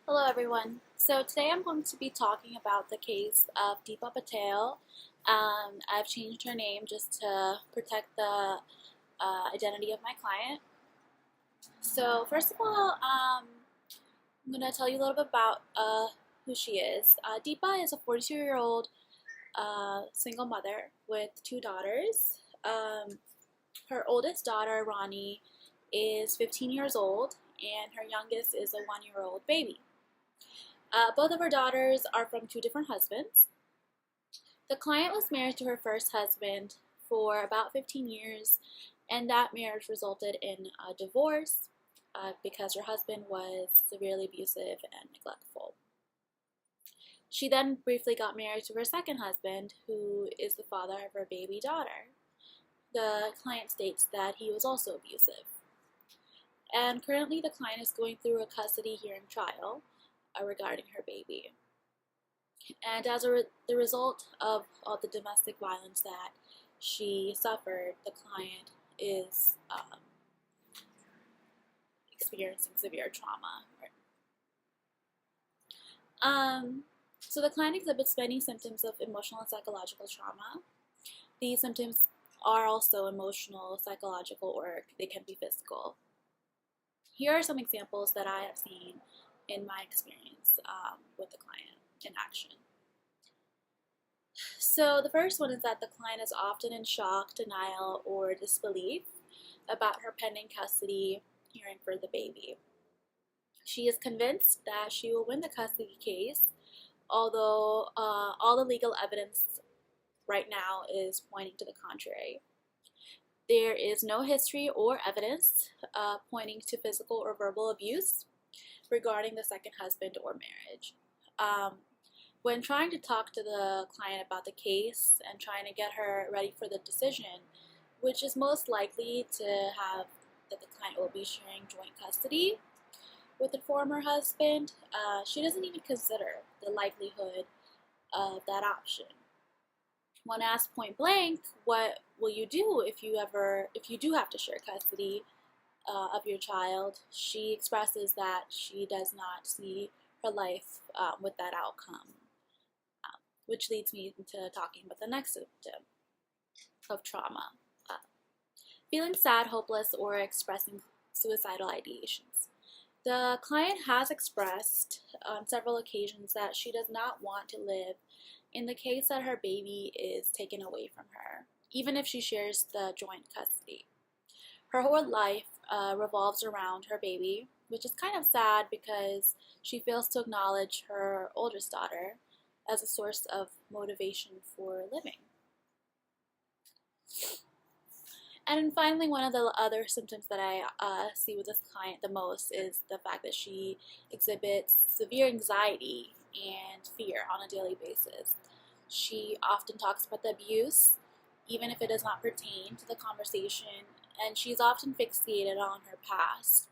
Hello everyone. So today I'm going to be talking about the case of Deepa Patel. I've changed her name just to protect the identity of my client. So first of all, I'm going to tell you a little bit about who she is. Deepa is a 42-year-old single mother with two daughters. Her oldest daughter, Ronnie, is 15 years old, and her youngest is a 1-year-old baby. Both of her daughters are from two different husbands. The client was married to her first husband for about 15 years, and that marriage resulted in a divorce because her husband was severely abusive and neglectful. She then briefly got married to her second husband, who is the father of her baby daughter. The client states that he was also abusive. And currently the client is going through a custody hearing trial regarding her baby. And as the result of all the domestic violence that she suffered, the client is experiencing severe trauma. So the client exhibits many symptoms of emotional and psychological trauma. These symptoms are also emotional, psychological, or they can be physical. Here are some examples that I have seen in my experience with the client in action. So the first one is that the client is often in shock, denial, or disbelief about her pending custody hearing for the baby. She is convinced that she will win the custody case, although all the legal evidence right now is pointing to the contrary. There is no history or evidence pointing to physical or verbal abuse regarding the second husband or marriage. When trying to talk to the client about the case and trying to get her ready for the decision, which is most likely to have that the client will be sharing joint custody with the former husband, she doesn't even consider the likelihood of that option. When asked point blank, what will you do if you do have to share custody of your child, she expresses that she does not see her life with that outcome, which leads me into talking about the next symptom of trauma. Feeling sad, hopeless, or expressing suicidal ideations. The client has expressed on several occasions that she does not want to live in the case that her baby is taken away from her, even if she shares the joint custody. Her whole life revolves around her baby, which is kind of sad because she fails to acknowledge her oldest daughter as a source of motivation for living. And then finally, one of the other symptoms that I see with this client the most is the fact that she exhibits severe anxiety and fear on a daily basis. She often talks about the abuse, even if it does not pertain to the conversation, and she's often fixated on her past.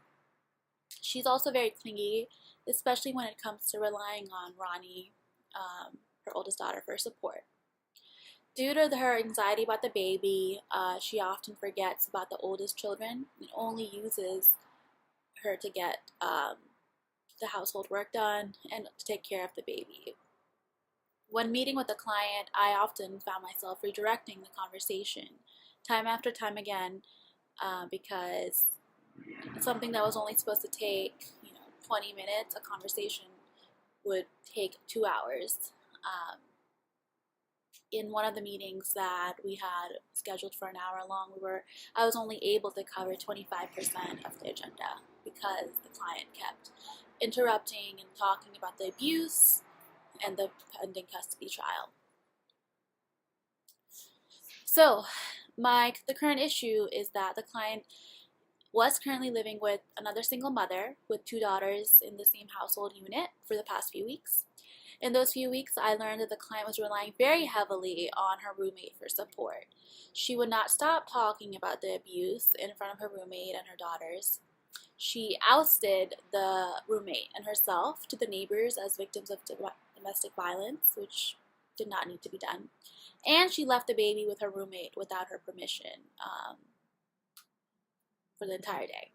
She's also very clingy, especially when it comes to relying on Ronnie, her oldest daughter, for support. Due to her anxiety about the baby, she often forgets about the oldest children and only uses her to get the household work done and to take care of the baby. When meeting with a client, I often found myself redirecting the conversation time after time again because something that was only supposed to take 20 minutes, a conversation would take 2 hours. In one of the meetings that we had scheduled for an hour long, I was only able to cover 25% of the agenda because the client kept interrupting and talking about the abuse and the pending custody trial. So, the current issue is that the client was currently living with another single mother with two daughters in the same household unit for the past few weeks. In those few weeks, I learned that the client was relying very heavily on her roommate for support. She would not stop talking about the abuse in front of her roommate and her daughters. She ousted the roommate and herself to the neighbors as victims of domestic violence, which did not need to be done. And she left the baby with her roommate without her permission for the entire day.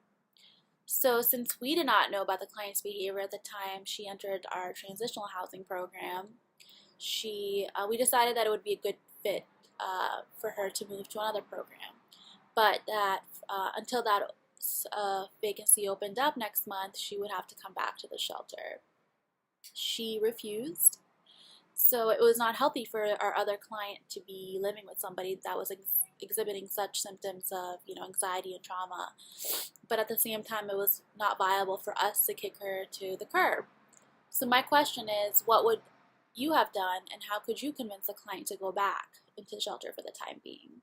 So since we did not know about the client's behavior at the time she entered our transitional housing program, we decided that it would be a good fit for her to move to another program, but that until that vacancy opened up next month, she would have to come back to the shelter. She refused. So it was not healthy for our other client to be living with somebody that was exhibiting such symptoms of, anxiety and trauma. But at the same time, it was not viable for us to kick her to the curb. So my question is, what would you have done, and how could you convince a client to go back into the shelter for the time being?